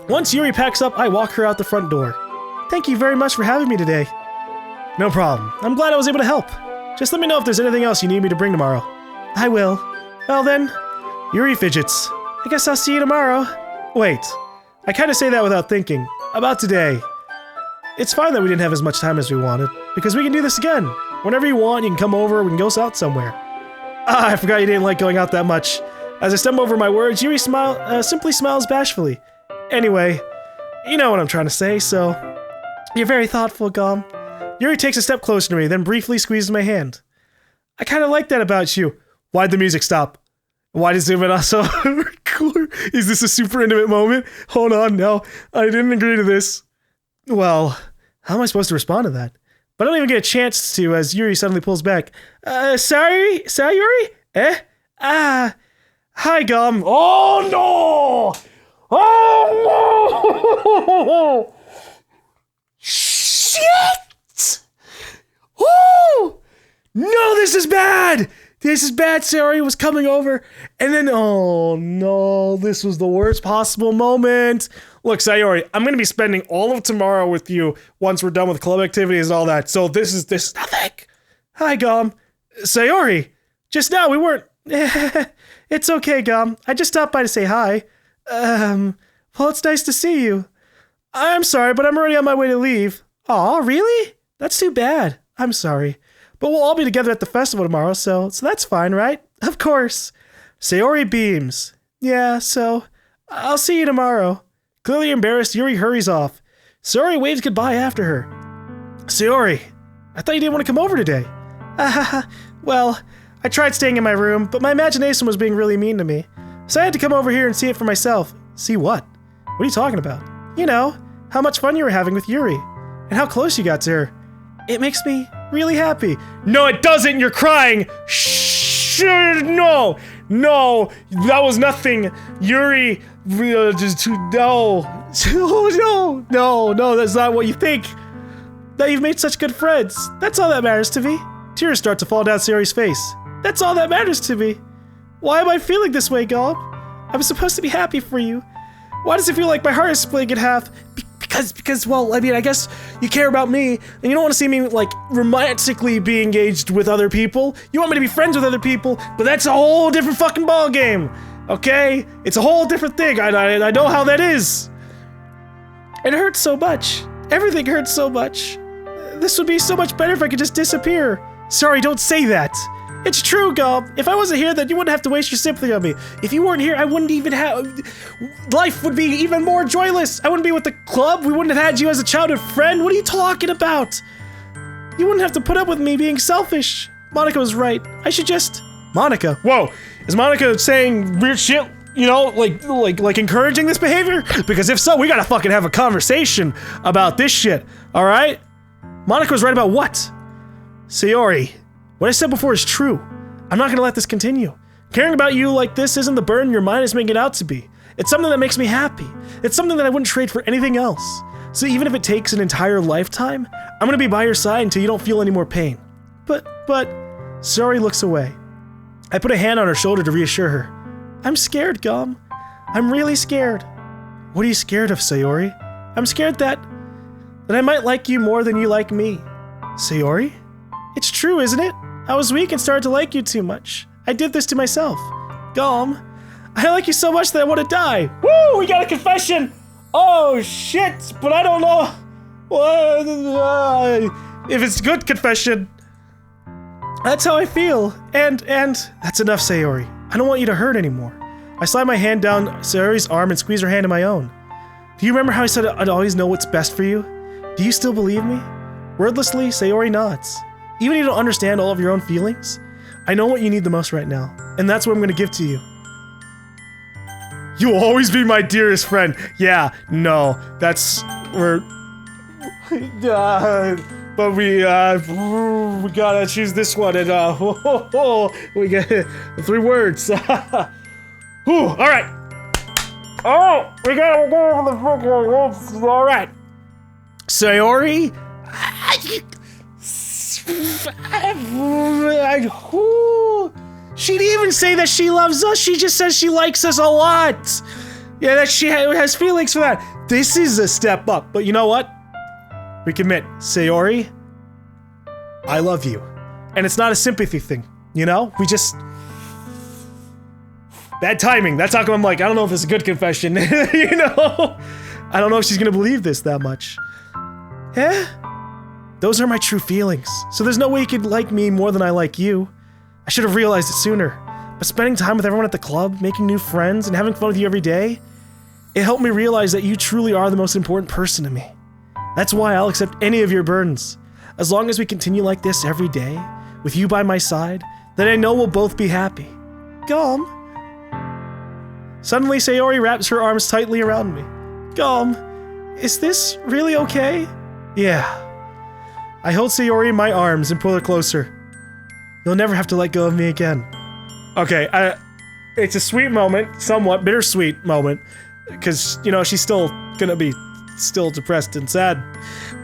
Once Yuri packs up, I walk her out the front door. Thank you very much for having me today. No problem. I'm glad I was able to help. Just let me know if there's anything else you need me to bring tomorrow. I will. Well then, Yuri fidgets. I guess I'll see you tomorrow. Wait, I kind of say that without thinking. About today. It's fine that we didn't have as much time as we wanted, because we can do this again. Whenever you want, you can come over, we can go out somewhere. Ah, I forgot you didn't like going out that much. As I stumble over my words, Yuri simply smiles bashfully. Anyway, you know what I'm trying to say, so... You're very thoughtful, GaLm. Yuri takes a step closer to me, then briefly squeezes my hand. I kind of like that about you. Why'd the music stop? Why does it also record? Is this a super intimate moment? Hold on, no. I didn't agree to this. Well, how am I supposed to respond to that? But I don't even get a chance to as Yuri suddenly pulls back. Sorry, Yuri? Hi, GaLm. Oh, no! Oh, no! Shit! Oh! No, this is bad! This is bad. Sayori was coming over, and then, oh no, this was the worst possible moment. Look, Sayori, I'm gonna be spending all of tomorrow with you once we're done with club activities and all that, so this is nothing. Hi, GaLm. Sayori, just now we weren't... It's okay, GaLm. I just stopped by to say hi. Well, it's nice to see you. I'm sorry, but I'm already on my way to leave. Aw, really? That's too bad. I'm sorry. But we'll all be together at the festival tomorrow, so that's fine, right? Of course. Sayori beams. Yeah, so I'll see you tomorrow. Clearly embarrassed, Yuri hurries off. Sayori waves goodbye after her. Sayori, I thought you didn't want to come over today. Well, I tried staying in my room, but my imagination was being really mean to me. So I had to come over here and see it for myself. See what? What are you talking about? You know, how much fun you were having with Yuri, and how close you got to her. It makes me really happy. No, it doesn't. You're crying. Shh. No. No. That was nothing. Yuri. Just no. No. That's not what you think. That you've made such good friends. That's all that matters to me. Tears start to fall down Sayori's face. That's all that matters to me. Why am I feeling this way, GaLm? I'm supposed to be happy for you. Why does it feel like my heart is splitting in half? Because, well, I mean, I guess you care about me, and you don't want to see me, like, romantically be engaged with other people. You want me to be friends with other people, but that's a whole different fucking ballgame, okay? It's a whole different thing. I know how that is. It hurts so much. Everything hurts so much. This would be so much better if I could just disappear. Sorry, don't say that. It's true, GaLm. If I wasn't here, then you wouldn't have to waste your sympathy on me. If you weren't here, I wouldn't even have... Life would be even more joyless. I wouldn't be with the club. We wouldn't have had you as a childhood friend. What are you talking about? You wouldn't have to put up with me being selfish. Monica was right. I should just... Monica? Whoa. Is Monica saying weird shit? You know, like encouraging this behavior? Because if so, we gotta fucking have a conversation about this shit. Alright? Monica was right about what? Sayori. What I said before is true. I'm not gonna let this continue. Caring about you like this isn't the burden your mind is making it out to be. It's something that makes me happy. It's something that I wouldn't trade for anything else. So even if it takes an entire lifetime, I'm gonna be by your side until you don't feel any more pain. But, Sayori looks away. I put a hand on her shoulder to reassure her. I'm scared, GaLm. I'm really scared. What are you scared of, Sayori? I'm scared that I might like you more than you like me. Sayori? It's true, isn't it? I was weak and started to like you too much. I did this to myself. GaLm, I like you so much that I want to die. Woo! We got a confession! Oh, shit! But I don't know... if it's good confession. That's how I feel. And that's enough, Sayori. I don't want you to hurt anymore. I slide my hand down Sayori's arm and squeeze her hand in my own. Do you remember how I said I'd always know what's best for you? Do you still believe me? Wordlessly, Sayori nods. Even if you don't understand all of your own feelings, I know what you need the most right now, and that's what I'm gonna give to you. You'll always be my dearest friend. Yeah, no, that's... but we gotta choose this one, and we get 3 words. Alright. Oh, we gotta go over the fucking... Alright. Sayori? She didn't even say that she loves us, she just says she likes us a lot. Yeah, that she has feelings for that. This is a step up. But you know what? Recommit. Sayori, I love you. And it's not a sympathy thing, you know? We just... Bad timing. That's how come I'm like, I don't know if it's a good confession, you know? I don't know if she's gonna believe this that much. Yeah? Those are my true feelings. So there's no way you could like me more than I like you. I should have realized it sooner. But spending time with everyone at the club, making new friends, and having fun with you every day, it helped me realize that you truly are the most important person to me. That's why I'll accept any of your burdens. As long as we continue like this every day, with you by my side, then I know we'll both be happy. GaLm. Suddenly, Sayori wraps her arms tightly around me. GaLm, is this really okay? Yeah. I hold Sayori in my arms and pull her closer. You'll never have to let go of me again. Okay, it's a sweet moment, somewhat bittersweet moment, because, you know, she's still gonna be still depressed and sad,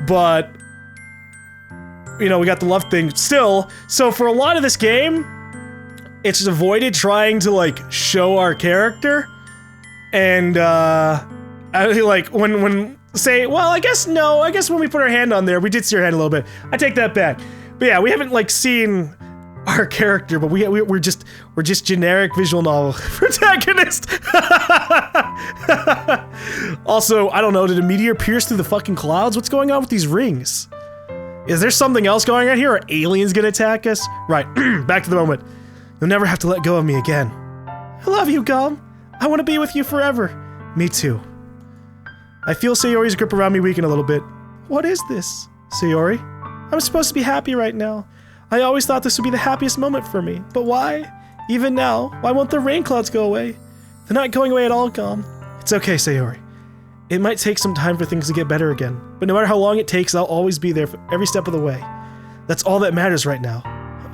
but, you know, we got the love thing still, so for a lot of this game, it's avoided trying to, like, show our character, and, like, when say, well, I guess when we put our hand on there, we did see her hand a little bit. I take that back. But yeah, we haven't, like, seen our character, but we're just generic visual novel protagonist. Also, I don't know, did a meteor pierce through the fucking clouds? What's going on with these rings? Is there something else going on here? Are aliens gonna attack us? Right, back to the moment. You'll never have to let go of me again. I love you, GaLm. I want to be with you forever. Me too. I feel Sayori's grip around me weaken a little bit. What is this, Sayori? I'm supposed to be happy right now. I always thought this would be the happiest moment for me, but why? Even now, why won't the rain clouds go away? They're not going away at all, GaLm. It's okay, Sayori. It might take some time for things to get better again, but no matter how long it takes, I'll always be there for every step of the way. That's all that matters right now.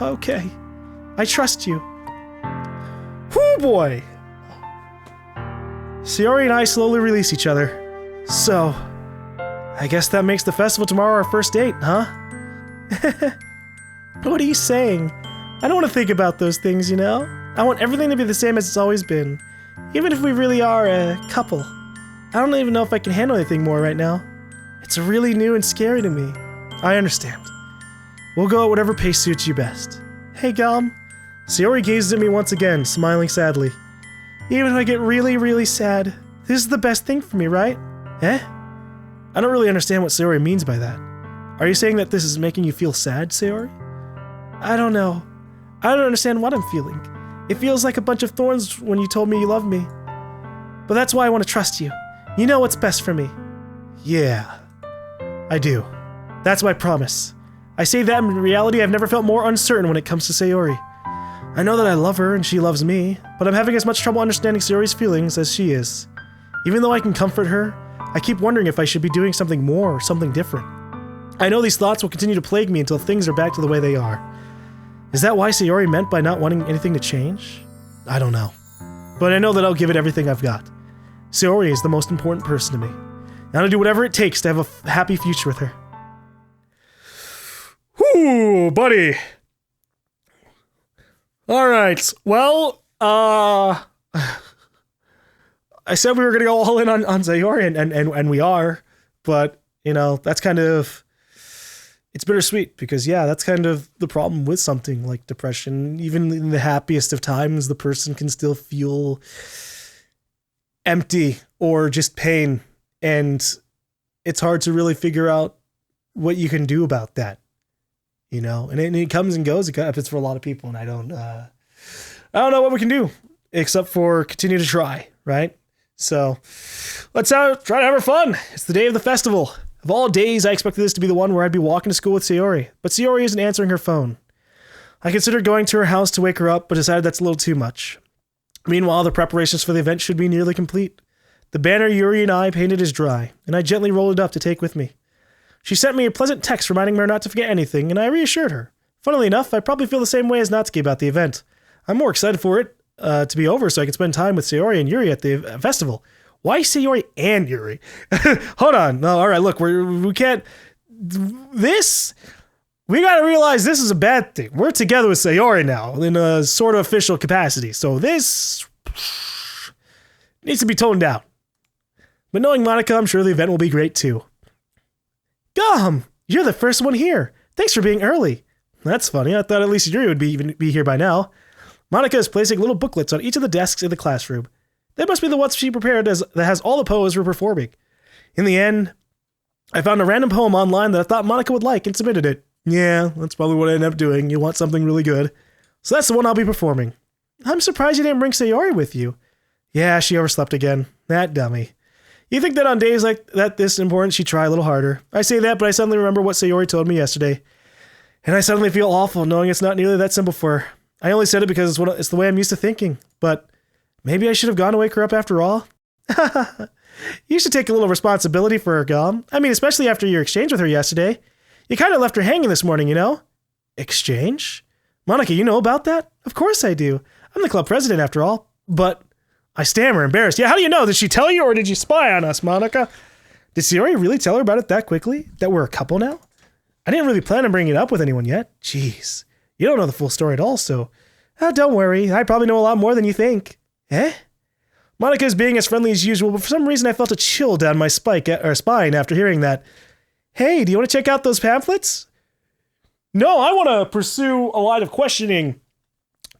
Okay. I trust you. Whoo boy! Sayori and I slowly release each other. So, I guess that makes the festival tomorrow our first date, huh? What are you saying? I don't want to think about those things, you know? I want everything to be the same as it's always been. Even if we really are a couple. I don't even know if I can handle anything more right now. It's really new and scary to me. I understand. We'll go at whatever pace suits you best. Hey, GaLm. Sayori gazes at me once again, smiling sadly. Even if I get really, really sad, this is the best thing for me, right? Eh? I don't really understand what Sayori means by that. Are you saying that this is making you feel sad, Sayori? I don't know. I don't understand what I'm feeling. It feels like a bunch of thorns when you told me you love me. But that's why I want to trust you. You know what's best for me. Yeah, I do. That's my promise. I say that in reality I've never felt more uncertain when it comes to Sayori. I know that I love her and she loves me, but I'm having as much trouble understanding Sayori's feelings as she is. Even though I can comfort her, I keep wondering if I should be doing something more or something different. I know these thoughts will continue to plague me until things are back to the way they are. Is that why Sayori meant by not wanting anything to change? I don't know. But I know that I'll give it everything I've got. Sayori is the most important person to me. And I'll do whatever it takes to have a happy future with her. Whoo, buddy. Alright, well, I said we were gonna go all in on Sayori, and we are, but, you know, that's kind of... It's bittersweet because, yeah, that's kind of the problem with something like depression. Even in the happiest of times, the person can still feel empty or just pain. And it's hard to really figure out what you can do about that, you know? And it comes and goes. It happens for a lot of people. And I don't know what we can do except for continue to try, right? So let's try to have fun. It's the day of the festival. Of all days, I expected this to be the one where I'd be walking to school with Sayori, but Sayori isn't answering her phone. I considered going to her house to wake her up, but decided that's a little too much. Meanwhile, the preparations for the event should be nearly complete. The banner Yuri and I painted is dry, and I gently rolled it up to take with me. She sent me a pleasant text reminding me not to forget anything, and I reassured her. Funnily enough, I probably feel the same way as Natsuki about the event. I'm more excited for it to be over so I can spend time with Sayori and Yuri at the festival. Why Sayori and Yuri? Hold on. No, all right, look, we can't... This... We gotta realize this is a bad thing. We're together with Sayori now in a sort of official capacity. So this needs to be toned down. But knowing Monica, I'm sure the event will be great too. GaLm, you're the first one here. Thanks for being early. That's funny. I thought at least Yuri would be here by now. Monica is placing little booklets on each of the desks in the classroom. They must be the ones she prepared that has all the poems we're performing. In the end, I found a random poem online that I thought Monica would like and submitted it. Yeah, that's probably what I ended up doing. You want something really good. So that's the one I'll be performing. I'm surprised you didn't bring Sayori with you. Yeah, she overslept again. That dummy. You think that on days like that this important, she'd try a little harder. I say that, but I suddenly remember what Sayori told me yesterday. And I suddenly feel awful knowing it's not nearly that simple for her. I only said it because it's the way I'm used to thinking. But maybe I should have gone to wake her up after all. You should take a little responsibility for her, GaLm. I mean, especially after your exchange with her yesterday. You kind of left her hanging this morning, you know? Exchange? Monica, you know about that? Of course I do. I'm the club president after all. But I stammer, embarrassed. Yeah, how do you know? Did she tell you or did you spy on us, Monica? Did Sayori really tell her about it that quickly? That we're a couple now? I didn't really plan on bringing it up with anyone yet. Jeez. You don't know the full story at all, so... don't worry. I probably know a lot more than you think. Eh? Monica is being as friendly as usual, but for some reason I felt a chill down my spine after hearing that. Hey, do you want to check out those pamphlets? No, I want to pursue a line of questioning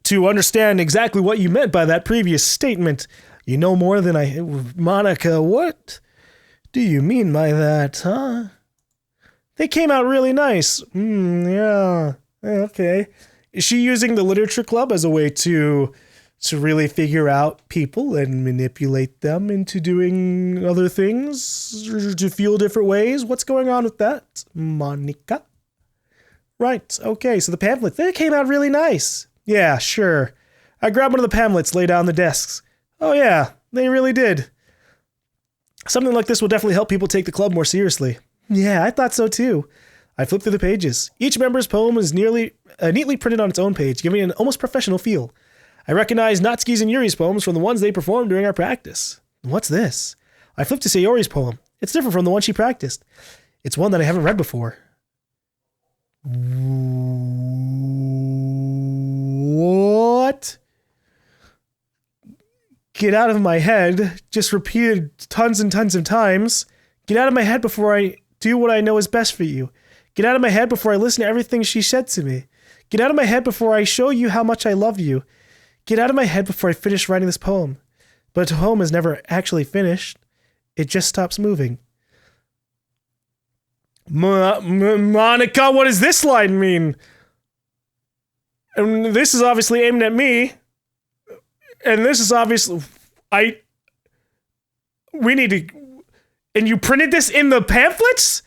to understand exactly what you meant by that previous statement. You know more than I... Monica, what do you mean by that, huh? They came out really nice. Yeah. Okay. Is she using the literature club as a way to really figure out people and manipulate them into doing other things, or to feel different ways? What's going on with that, Monica? Right. Okay. So the pamphlets, they came out really nice. Yeah, sure. I grabbed one of the pamphlets, lay down the desks. Oh yeah, they really did. Something like this will definitely help people take the club more seriously. Yeah, I thought so too. I flipped through the pages. Each member's poem is neatly printed on its own page, giving it an almost professional feel. I recognized Natsuki's and Yuri's poems from the ones they performed during our practice. What's this? I flipped to Sayori's poem. It's different from the one she practiced. It's one that I haven't read before. What? Get out of my head. Just repeated tons and tons of times. Get out of my head before I do what I know is best for you. Get out of my head before I listen to everything she said to me. Get out of my head before I show you how much I love you. Get out of my head before I finish writing this poem. But the poem is never actually finished. It just stops moving. Monica, what does this line mean? And this is obviously aimed at me. And this is obviously... We need to... And you printed this in the pamphlets?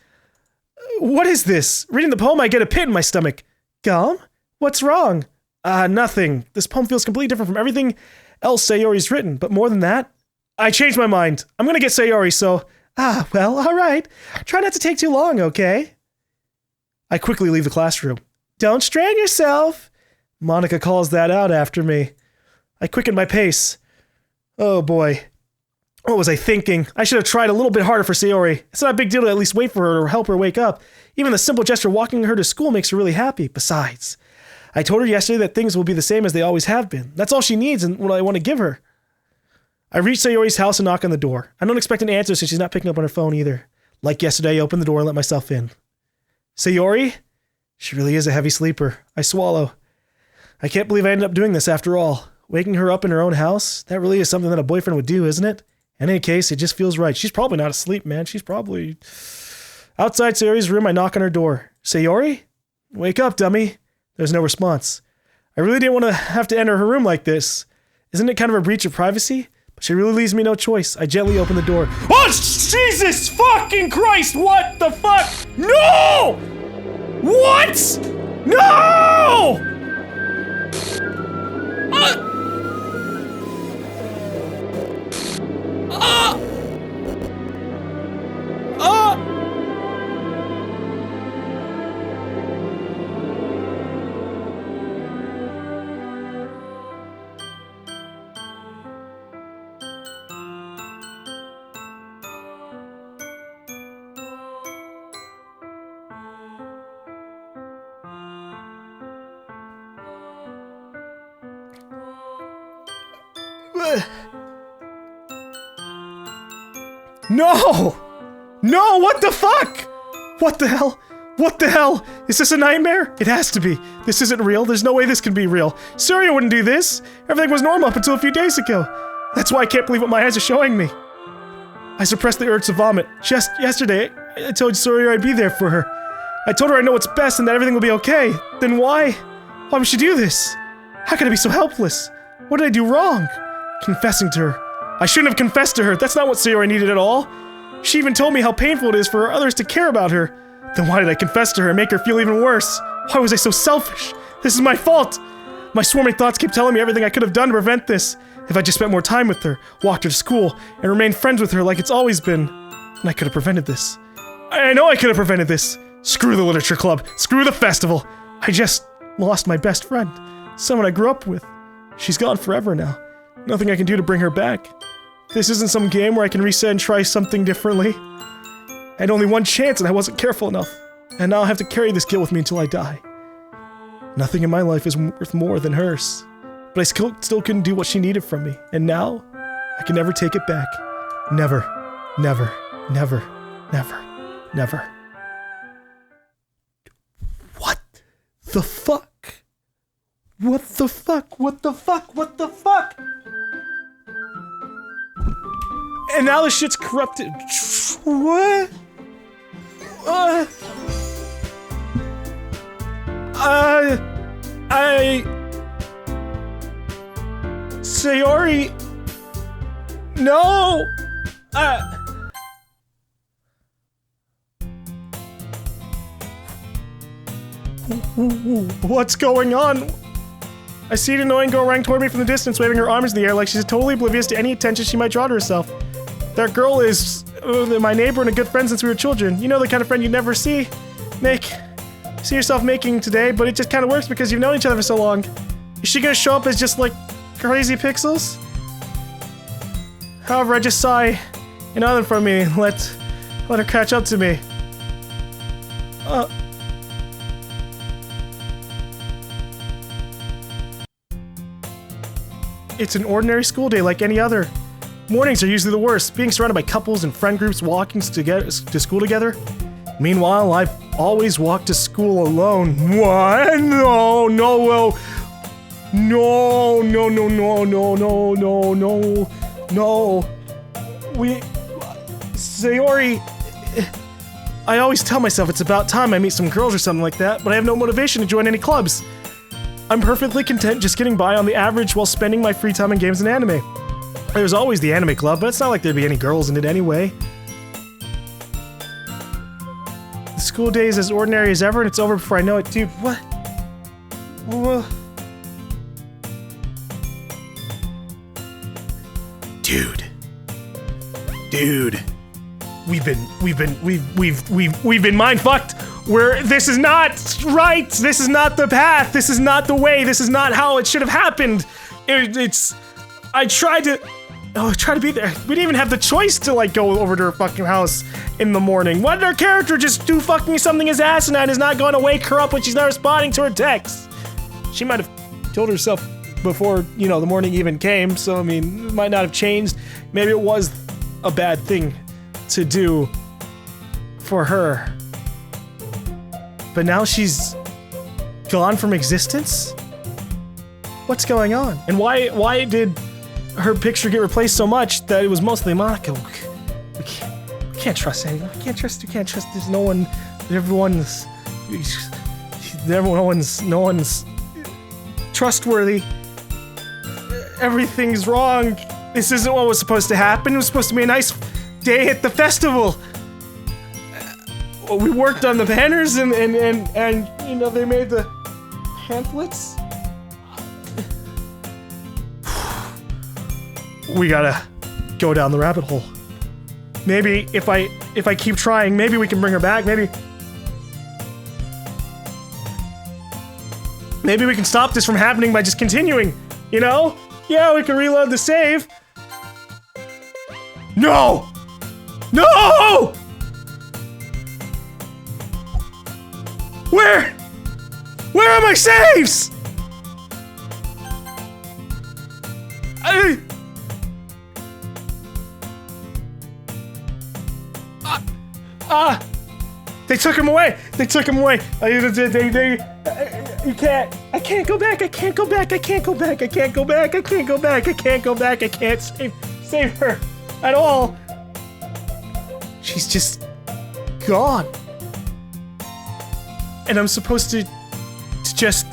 What is this? Reading the poem, I get a pit in my stomach. GaLm? What's wrong? Nothing. This poem feels completely different from everything else Sayori's written. But more than that, I changed my mind. I'm gonna get Sayori, so... well, alright. Try not to take too long, okay? I quickly leave the classroom. Don't strain yourself. Monica calls that out after me. I quicken my pace. Oh boy. What was I thinking? I should have tried a little bit harder for Sayori. It's not a big deal to at least wait for her or help her wake up. Even the simple gesture of walking her to school makes her really happy. Besides, I told her yesterday that things will be the same as they always have been. That's all she needs and what I want to give her. I reach Sayori's house and knock on the door. I don't expect an answer since she's not picking up on her phone either. Like yesterday, I opened the door and let myself in. Sayori? She really is a heavy sleeper. I swallow. I can't believe I ended up doing this after all. Waking her up in her own house? That really is something that a boyfriend would do, isn't it? In any case, it just feels right. She's probably not asleep, man. She's probably... Outside Sayori's room, I knock on her door. Sayori? Wake up, dummy. There's no response. I really didn't want to have to enter her room like this. Isn't it kind of a breach of privacy? But she really leaves me no choice. I gently open the door. Oh, Jesus fucking Christ! What the fuck? No! What? No! No! No, what the fuck? What the hell? What the hell? Is this a nightmare? It has to be. This isn't real. There's no way this can be real. Surya wouldn't do this. Everything was normal up until a few days ago. That's why I can't believe what my eyes are showing me. I suppressed the urge to vomit. Just yesterday, I told Surya I'd be there for her. I told her I know what's best and that everything will be okay. Then why? Why would she do this? How could I be so helpless? What did I do wrong? Confessing to her. I shouldn't have confessed to her. That's not what Surya needed at all. She even told me how painful it is for others to care about her. Then why did I confess to her and make her feel even worse? Why was I so selfish? This is my fault! My swarming thoughts keep telling me everything I could have done to prevent this. If I just spent more time with her, walked her to school, and remained friends with her like it's always been, then I could have prevented this. I know I could have prevented this! Screw the literature club! Screw the festival! I just lost my best friend. Someone I grew up with. She's gone forever now. Nothing I can do to bring her back. This isn't some game where I can reset and try something differently. I had only one chance and I wasn't careful enough. And now I have to carry this guilt with me until I die. Nothing in my life is worth more than hers. But I still couldn't do what she needed from me. And now, I can never take it back. Never. Never. Never. Never. Never. What the fuck? What the fuck? What the fuck? What the fuck? And now the shit's corrupted. What? Sayori. No. What's going on? I see an annoying girl running toward me from the distance, waving her arms in the air like she's totally oblivious to any attention she might draw to herself. That girl is my neighbor and a good friend since we were children. You know, the kind of friend you never see yourself making today, but it just kind of works because you've known each other for so long. Is she gonna show up as just like crazy pixels? However, I just saw an island from me. Let her catch up to me. It's an ordinary school day like any other. Mornings are usually the worst, being surrounded by couples and friend groups walking to school together. Meanwhile, I always walk to school alone. What? No. No. Sayori, I always tell myself it's about time I meet some girls or something like that, but I have no motivation to join any clubs. I'm perfectly content just getting by on the average while spending my free time in games and anime. There's always the anime club, but it's not like there'd be any girls in it anyway. The school day is as ordinary as ever and it's over before I know it. Dude, what? Dude. We've been mind fucked. This is not right. This is not the path. This is not the way. This is not how it should have happened. I tried to be there. We didn't even have the choice to like go over to her fucking house in the morning. Why did our character just do fucking something as asinine as not going to wake her up when she's not responding to her texts? She might have killed herself before, the morning even came, so I mean, it might not have changed. Maybe it was a bad thing to do for her. But now she's gone from existence? What's going on? And why did her picture get replaced so much that it was mostly Monica? We can't trust anyone. We can't trust. There's no one. No one's trustworthy. Everything's wrong. This isn't what was supposed to happen. It was supposed to be a nice day at the festival. We worked on the banners and they made the pamphlets. We gotta go down the rabbit hole. Maybe if I keep trying, maybe we can bring her back. Maybe we can stop this from happening by just continuing. Yeah, we can reload the save. No! Where are my saves? They took him away. They took him away. You can't. I can't go back. I can't go back. I can't go back. I can't go back. I can't go back. I can't go back. I can't save her at all. She's just gone. And I'm supposed to just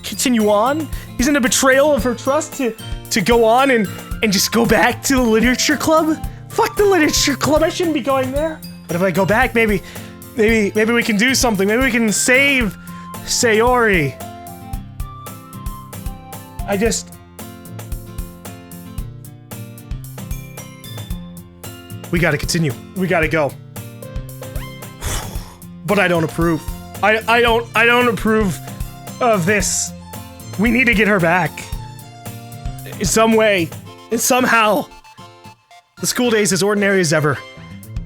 continue on? Isn't a betrayal of her trust to go on and just go back to the literature club? Fuck the literature club. I shouldn't be going there. But if I go back, maybe we can do something. Maybe we can save Sayori. We gotta continue. We gotta go. But I don't approve. I don't approve of this. We need to get her back. In some way. And somehow. The school day is as ordinary as ever.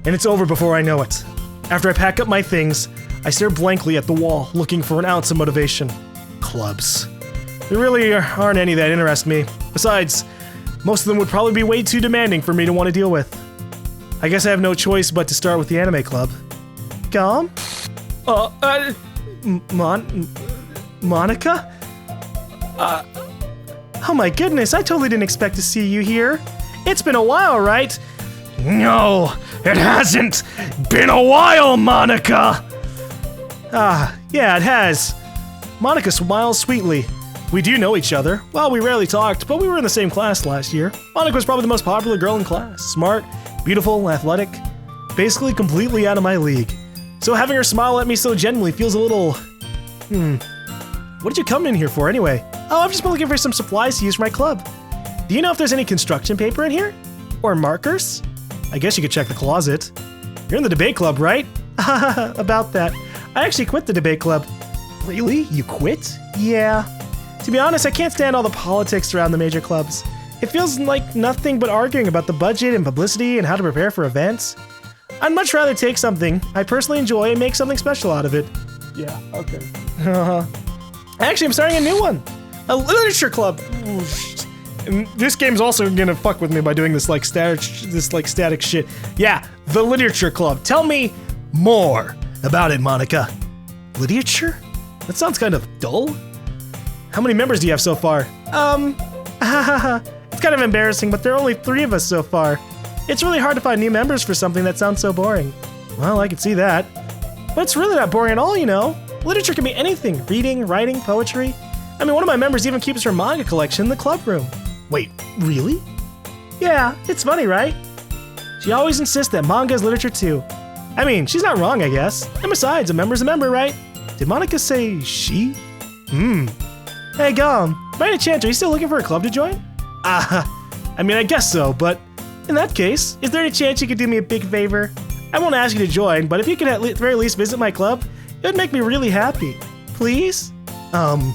And it's over before I know it. After I pack up my things, I stare blankly at the wall, looking for an ounce of motivation. Clubs. There really aren't any that interest me. Besides, most of them would probably be way too demanding for me to want to deal with. I guess I have no choice but to start with the anime club. GaLm? Monica? Oh my goodness, I totally didn't expect to see you here. It's been a while, right? No, it hasn't been a while, Monica! Yeah, it has. Monica smiles sweetly. We do know each other. Well, we rarely talked, but we were in the same class last year. Monica was probably the most popular girl in class. Smart, beautiful, athletic. Basically completely out of my league. So having her smile at me so genuinely feels a little... What did you come in here for anyway? Oh, I've just been looking for some supplies to use for my club. Do you know if there's any construction paper in here? Or markers? I guess you could check the closet. You're in the debate club, right? About that. I actually quit the debate club. Really? You quit? Yeah. To be honest, I can't stand all the politics around the major clubs. It feels like nothing but arguing about the budget and publicity and how to prepare for events. I'd much rather take something I personally enjoy and make something special out of it. Yeah, okay. Actually, I'm starting a new one. A literature club. And this game's also gonna fuck with me by doing this static shit. Yeah, the literature club. Tell me more about it, Monica. Literature? That sounds kind of dull. How many members do you have so far? It's kind of embarrassing, but there are only 3 of us so far. It's really hard to find new members for something that sounds so boring. Well, I can see that. But it's really not boring at all, you know? Literature can be anything. Reading, writing, poetry. I mean, one of my members even keeps her manga collection in the club room. Wait, really? Yeah, it's funny, right? She always insists that manga is literature too. I mean, she's not wrong, I guess. And besides, a member's a member, right? Did Monica say she? Hey, GaLm, by any chance, are you still looking for a club to join? I mean, I guess so, but in that case, is there any chance you could do me a big favor? I won't ask you to join, but if you could at the very least visit my club, it would make me really happy. Please? Well,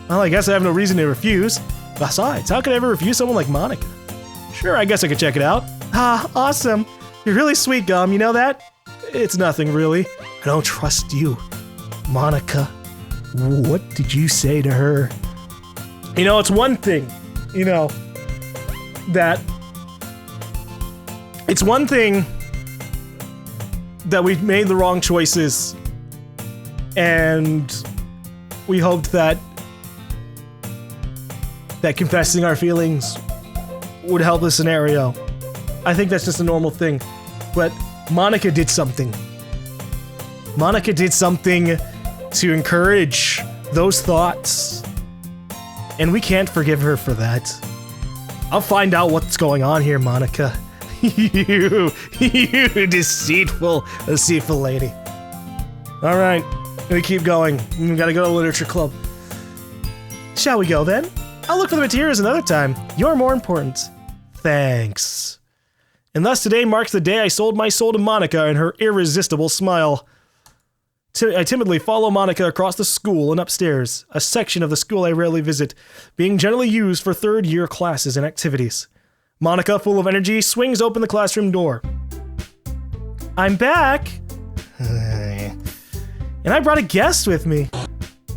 I guess I have no reason to refuse. Besides, how could I ever refuse someone like Monica? Sure, I guess I could check it out. Awesome. You're really sweet, GaLm, you know that? It's nothing, really. I don't trust you. Monica, what did you say to her? You know, it's one thing, you know, that... It's one thing that we made the wrong choices, and we hoped that confessing our feelings would help the scenario. I think that's just a normal thing. But Monica did something. Monica did something to encourage those thoughts. And we can't forgive her for that. I'll find out what's going on here, Monica. You deceitful lady. Alright, we keep going. We gotta go to Literature Club. Shall we go then? I'll look for the materials another time. You're more important. Thanks. And thus today marks the day I sold my soul to Monica and her irresistible smile. I timidly follow Monica across the school and upstairs, a section of the school I rarely visit, being generally used for third-year classes and activities. Monica, full of energy, swings open the classroom door. I'm back! And I brought a guest with me.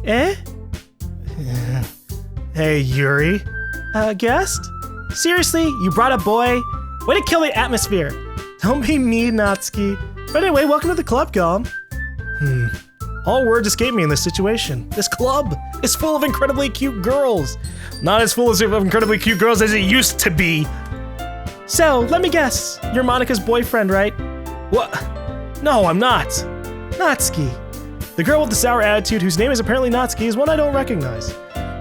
Eh? Hey, Yuri. Guest? Seriously? You brought a boy? Way to kill the atmosphere. Don't be mean, Natsuki. But anyway, welcome to the club, GaLm. All words escape me in this situation. This club is full of incredibly cute girls. Not as full of incredibly cute girls as it used to be. So, let me guess. You're Monika's boyfriend, right? What? No, I'm not. Natsuki. The girl with the sour attitude, whose name is apparently Natsuki, is one I don't recognize.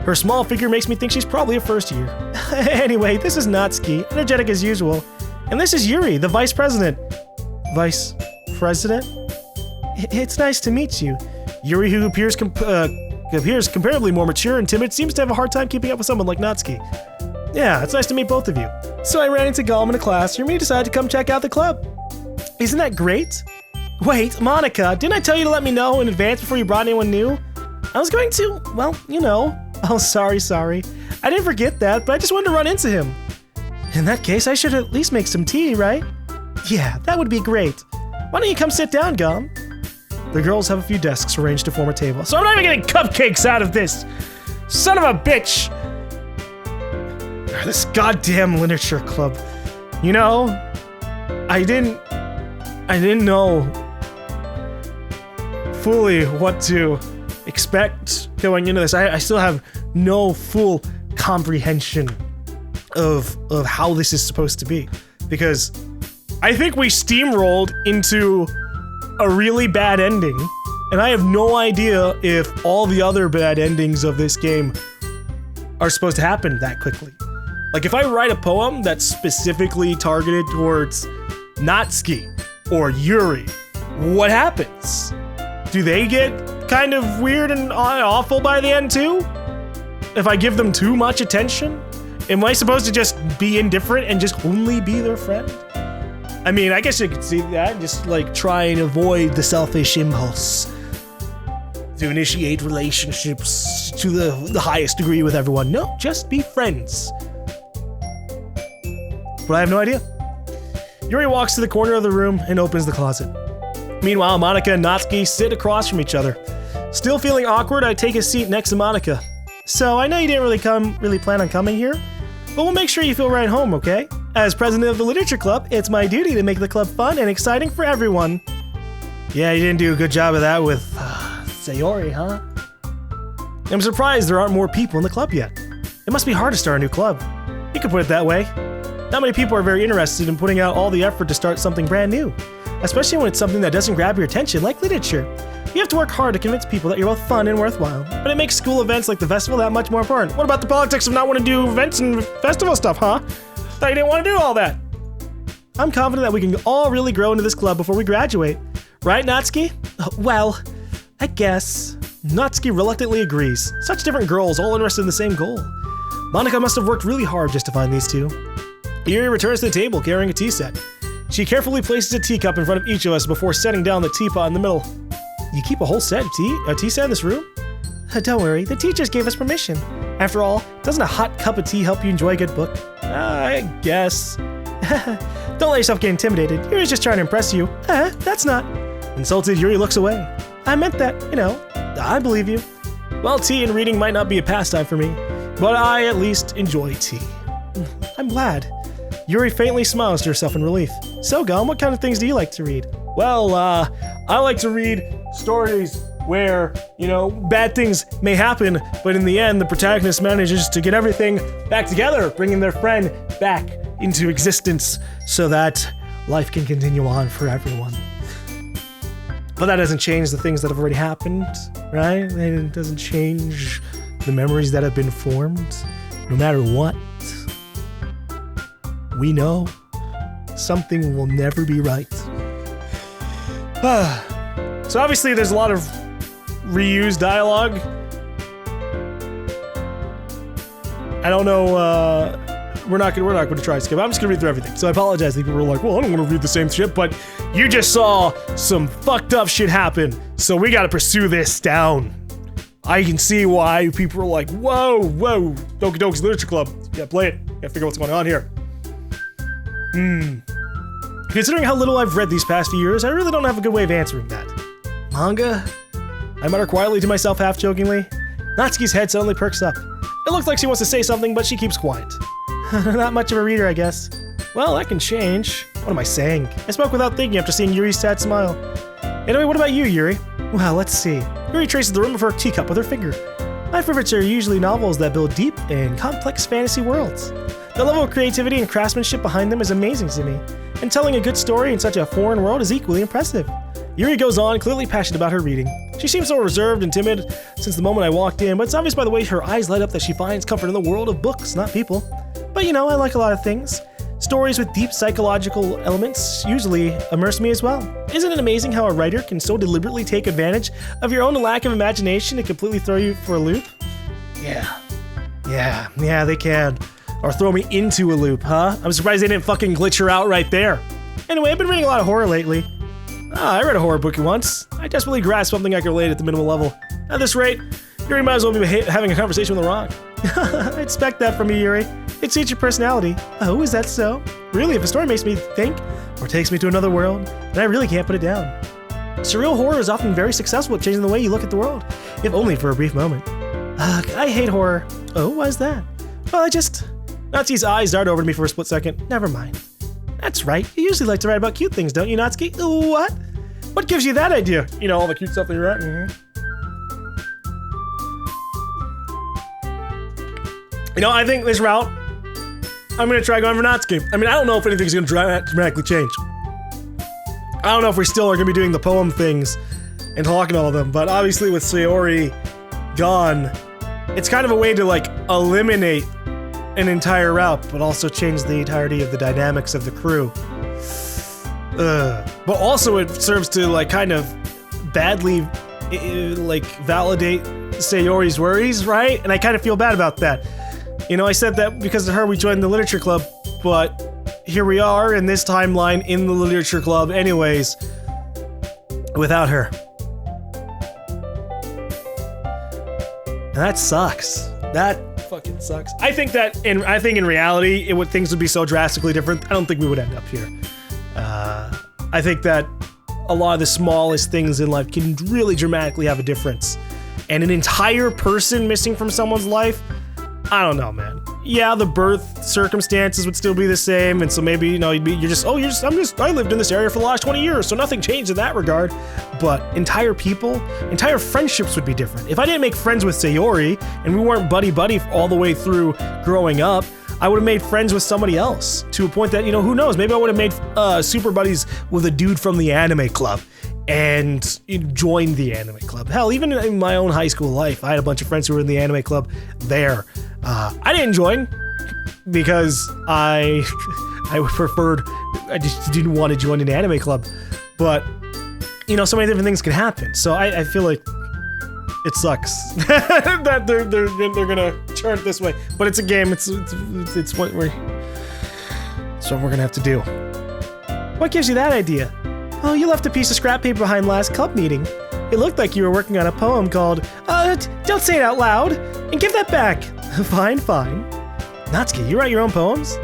Her small figure makes me think she's probably a first year. Anyway, this is Natsuki, energetic as usual. And this is Yuri, the vice president. Vice president? It's nice to meet you. Yuri, who appears comparatively more mature and timid, seems to have a hard time keeping up with someone like Natsuki. Yeah, it's nice to meet both of you. So I ran into GaLm in a class, and we decided to come check out the club. Isn't that great? Wait, Monika, didn't I tell you to let me know in advance before you brought anyone new? I was going to, well, you know. Oh, sorry. I didn't forget that, but I just wanted to run into him. In that case, I should at least make some tea, right? Yeah, that would be great. Why don't you come sit down, GaLm? The girls have a few desks arranged to form a table, so I'm not even getting cupcakes out of this! Son of a bitch! This goddamn literature club. You know, I didn't know fully what to expect going into this. I still have no full comprehension of how this is supposed to be, because I think we steamrolled into a really bad ending, and I have no idea if all the other bad endings of this game are supposed to happen that quickly. Like, if I write a poem that's specifically targeted towards Natsuki or Yuri, what happens? Do they get kind of weird and awful by the end too? If I give them too much attention? Am I supposed to just be indifferent and just only be their friend? I mean, I guess you could see that, just like try and avoid the selfish impulse to initiate relationships to the highest degree with everyone. No, just be friends. But I have no idea. Yuri walks to the corner of the room and opens the closet. Meanwhile, Monika and Natsuki sit across from each other. Still feeling awkward, I take a seat next to Monika. So, I know you didn't really plan on coming here, but we'll make sure you feel right home, okay? As president of the Literature Club, it's my duty to make the club fun and exciting for everyone. Yeah, you didn't do a good job of that with Sayori, huh? I'm surprised there aren't more people in the club yet. It must be hard to start a new club. You could put it that way. Not many people are very interested in putting out all the effort to start something brand new, especially when it's something that doesn't grab your attention, like literature. You have to work hard to convince people that you're both fun and worthwhile, but it makes school events like the festival that much more important. What about the politics of not wanting to do events and festival stuff, huh? Thought you didn't want to do all that. I'm confident that we can all really grow into this club before we graduate. Right, Natsuki? Well, I guess. Natsuki reluctantly agrees. Such different girls, all interested in the same goal. Monika must have worked really hard just to find these two. Yuri returns to the table carrying a tea set. She carefully places a teacup in front of each of us before setting down the teapot in the middle. You keep a whole set of tea set in this room? Don't worry, the teachers gave us permission. After all, doesn't a hot cup of tea help you enjoy a good book? I guess. Don't let yourself get intimidated. Yuri's just trying to impress you. That's not. Insulted, Yuri looks away. I meant that, you know. I believe you. Well, tea and reading might not be a pastime for me, but I at least enjoy tea. I'm glad. Yuri faintly smiles to herself in relief. So, GaLm, what kind of things do you like to read? Well, I like to read stories where, you know, bad things may happen, but in the end, the protagonist manages to get everything back together, bringing their friend back into existence so that life can continue on for everyone. But that doesn't change the things that have already happened, right? It doesn't change the memories that have been formed. No matter what, we know something will never be right. So obviously there's a lot of reused dialogue. I don't know, we're not gonna try to skip. I'm just gonna read through everything. So I apologize if people were like, well, I don't want to read the same shit, but you just saw some fucked up shit happen, so we gotta pursue this down. I can see why people are like, whoa, Doki Doki Literature Club. You gotta play it. You gotta figure out what's going on here. Considering how little I've read these past few years, I really don't have a good way of answering that. Manga? I mutter quietly to myself half-jokingly. Natsuki's head suddenly perks up. It looks like she wants to say something, but she keeps quiet. Not much of a reader, I guess. Well, that can change. What am I saying? I spoke without thinking after seeing Yuri's sad smile. Anyway, what about you, Yuri? Well, let's see. Yuri traces the rim of her teacup with her finger. My favorites are usually novels that build deep and complex fantasy worlds. The level of creativity and craftsmanship behind them is amazing to me, and telling a good story in such a foreign world is equally impressive. Yuri goes on, clearly passionate about her reading. She seems so reserved and timid since the moment I walked in, but it's obvious by the way her eyes light up that she finds comfort in the world of books, not people. But you know, I like a lot of things. Stories with deep psychological elements usually immerse me as well. Isn't it amazing how a writer can so deliberately take advantage of your own lack of imagination and completely throw you for a loop? Yeah, they can. Or throw me into a loop, huh? I'm surprised they didn't fucking glitch her out right there. Anyway, I've been reading a lot of horror lately. I read a horror book once. I desperately grasped something I could relate at the minimal level. At this rate, Yuri might as well be having a conversation with a rock. I expect that from you, Yuri. It suits your personality. Oh, is that so? Really, if a story makes me think or takes me to another world, then I really can't put it down. Surreal horror is often very successful at changing the way you look at the world, if only for a brief moment. I hate horror. Oh, why is that? Well, Natsuki's eyes darted over to me for a split second. Never mind. That's right. You usually like to write about cute things, don't you, Natsuki? What? What gives you that idea? You know, all the cute stuff that you're at? You know, I think this route, I'm going to try going for Natsuki. I mean, I don't know if anything's going to dramatically change. I don't know if we still are going to be doing the poem things and talking all of them, but obviously with Sayori gone, it's kind of a way to, like, eliminate an entire route, but also change the entirety of the dynamics of the crew. But also it serves to, like, kind of badly, like, validate Sayori's worries, right? And I kind of feel bad about that. You know, I said that because of her we joined the literature club, but here we are in this timeline in the literature club anyways, without her. And that sucks. That fucking sucks. I think in reality, things would be so drastically different. I don't think we would end up here. I think that a lot of the smallest things in life can really dramatically have a difference. And an entire person missing from someone's life, I don't know, man. Yeah, the birth circumstances would still be the same, and so maybe, you know, I lived in this area for the last 20 years, so nothing changed in that regard. But entire friendships would be different. If I didn't make friends with Sayori, and we weren't buddy-buddy all the way through growing up, I would have made friends with somebody else, to a point that, you know, who knows, maybe I would have made super buddies with a dude from the anime club, and joined the anime club. Hell, even in my own high school life, I had a bunch of friends who were in the anime club there. I didn't join because I just didn't want to join an anime club. But, you know, so many different things can happen. So I feel like it sucks that they're gonna turn it this way. But it's a game. It's what we're gonna have to do. What gives you that idea? Oh, you left a piece of scrap paper behind last club meeting. It looked like you were working on a poem called, don't say it out loud, and give that back. Fine. Natsuki, you write your own poems?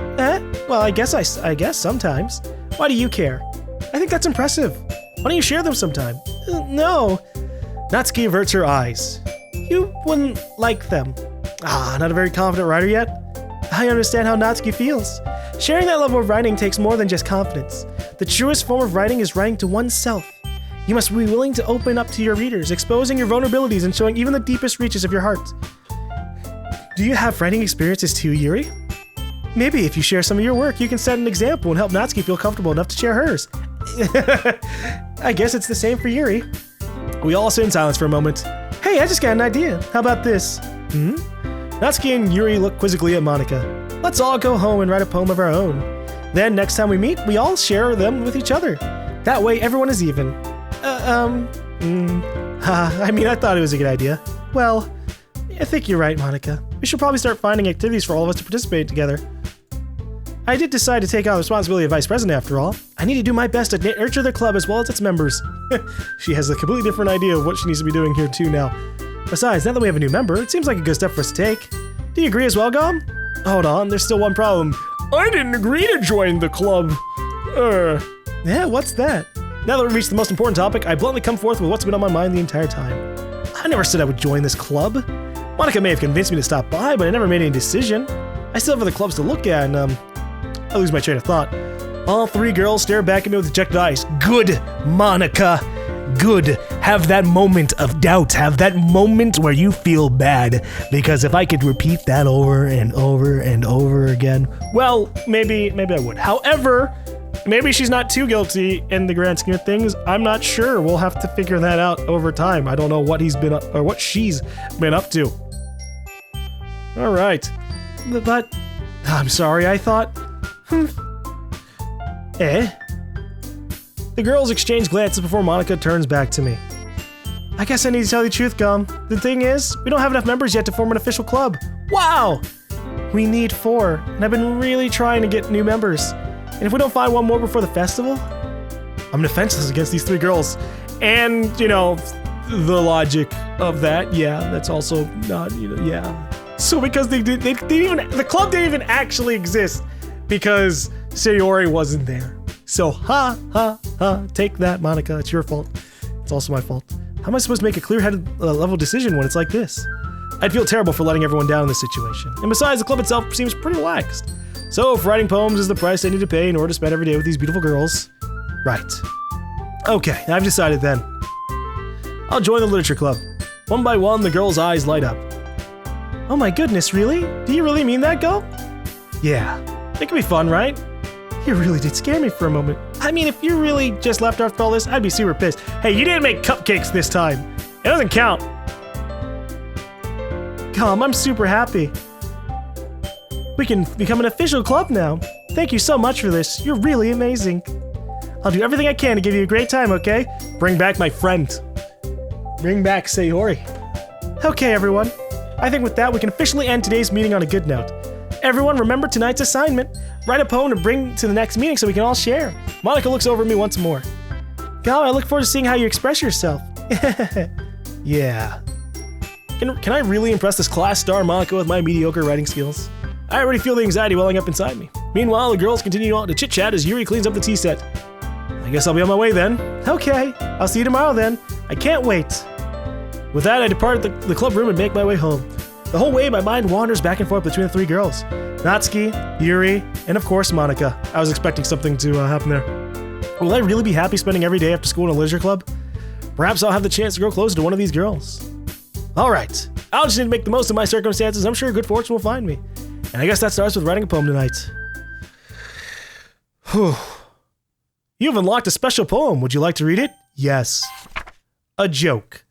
Well, I guess sometimes. Why do you care? I think that's impressive. Why don't you share them sometime? No. Natsuki averts her eyes. You wouldn't like them. Not a very confident writer yet? I understand how Natsuki feels. Sharing that level of writing takes more than just confidence. The truest form of writing is writing to oneself. You must be willing to open up to your readers, exposing your vulnerabilities and showing even the deepest reaches of your heart. Do you have writing experiences too, Yuri? Maybe if you share some of your work, you can set an example and help Natsuki feel comfortable enough to share hers. I guess it's the same for Yuri. We all sit in silence for a moment. Hey, I just got an idea. How about this? Natsuki and Yuri look quizzically at Monika. Let's all go home and write a poem of our own. Then next time we meet, we all share them with each other. That way everyone is even. I thought it was a good idea. Well, I think you're right, Monika. We should probably start finding activities for all of us to participate together. I did decide to take on the responsibility of vice president after all. I need to do my best to nurture the club as well as its members. She has a completely different idea of what she needs to be doing here too now. Besides, now that we have a new member, it seems like a good step for us to take. Do you agree as well, GaLm? Hold on, there's still one problem. I didn't agree to join the club. Yeah, what's that? Now that we've reached the most important topic, I bluntly come forth with what's been on my mind the entire time. I never said I would join this club. Monika may have convinced me to stop by, but I never made any decision. I still have other clubs to look at, and, I lose my train of thought. All three girls stare back at me with dejected eyes. Good, Monica. Good. Have that moment of doubt. Have that moment where you feel bad. Because if I could repeat that over and over and over again, well, maybe I would. However, maybe she's not too guilty in the grand scheme of things. I'm not sure. We'll have to figure that out over time. I don't know what he's been up, or what she's been up to. All right. But I'm sorry, I thought. The girls exchange glances before Monica turns back to me. I guess I need to tell you the truth, GaLm. The thing is, we don't have enough members yet to form an official club. Wow! We need 4, and I've been really trying to get new members. And if we don't find one more before the festival, I'm defenseless against these 3 girls. And, you know, the logic of that, yeah, that's also not, you know, yeah. So because the club didn't even actually exist because Sayori wasn't there. So, take that, Monica. It's your fault. It's also my fault. How am I supposed to make a clear-headed level decision when it's like this? I'd feel terrible for letting everyone down in this situation. And besides, the club itself seems pretty relaxed. So, if writing poems is the price I need to pay in order to spend every day with these beautiful girls, right. Okay, I've decided then. I'll join the literature club. One by one, the girls' eyes light up. Oh my goodness, really? Do you really mean that, GaLm? Yeah. It could be fun, right? You really did scare me for a moment. I mean, if you really just left after all this, I'd be super pissed. Hey, you didn't make cupcakes this time. It doesn't count. GaLm, I'm super happy. We can become an official club now. Thank you so much for this. You're really amazing. I'll do everything I can to give you a great time, okay? Bring back my friend. Bring back Sayori. Okay, everyone. I think with that, we can officially end today's meeting on a good note. Everyone, remember tonight's assignment. Write a poem to bring to the next meeting so we can all share. Monica looks over at me once more. GaLm, I look forward to seeing how you express yourself. Yeah. Can I really impress this class star Monica with my mediocre writing skills? I already feel the anxiety welling up inside me. Meanwhile, the girls continue on to chit-chat as Yuri cleans up the tea set. I guess I'll be on my way then. Okay, I'll see you tomorrow then. I can't wait. With that, I depart the club room and make my way home. The whole way, my mind wanders back and forth between the 3 girls. Natsuki, Yuri, and of course, Monica. I was expecting something to happen there. Will I really be happy spending every day after school in a literature club? Perhaps I'll have the chance to grow closer to one of these girls. Alright, I'll just need to make the most of my circumstances. I'm sure good fortune will find me. And I guess that starts with writing a poem tonight. Whew. You've unlocked a special poem. Would you like to read it? Yes. A joke.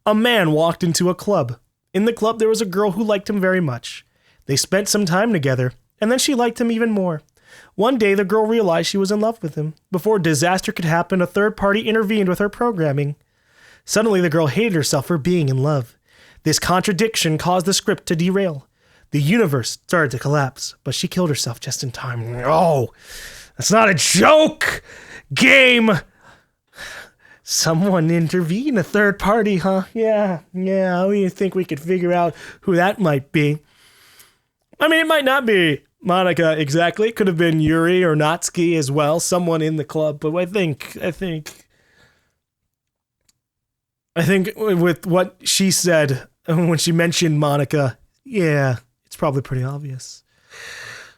A man walked into a club. In the club, there was a girl who liked him very much. They spent some time together, and then she liked him even more. One day, the girl realized she was in love with him. Before disaster could happen, a third party intervened with her programming. Suddenly, the girl hated herself for being in love. This contradiction caused the script to derail. The universe started to collapse, but she killed herself just in time. Oh, that's not a joke! Game! Someone intervened, a third party, huh? Yeah. How do you think we could figure out who that might be? I mean, it might not be Monica exactly. It could have been Yuri or Natsuki as well, someone in the club. But I think with what she said when she mentioned Monica, yeah, it's probably pretty obvious.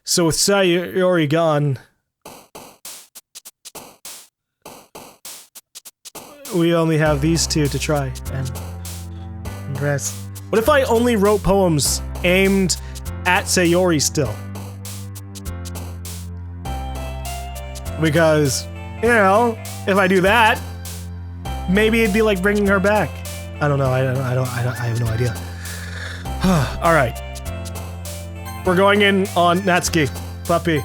So with Sayori gone, we only have these 2 to try and rest. What if I only wrote poems aimed at Sayori still? Because, you know, if I do that, maybe it'd be like bringing her back. I don't know. I have no idea. All right. We're going in on Natsuki. Puppy.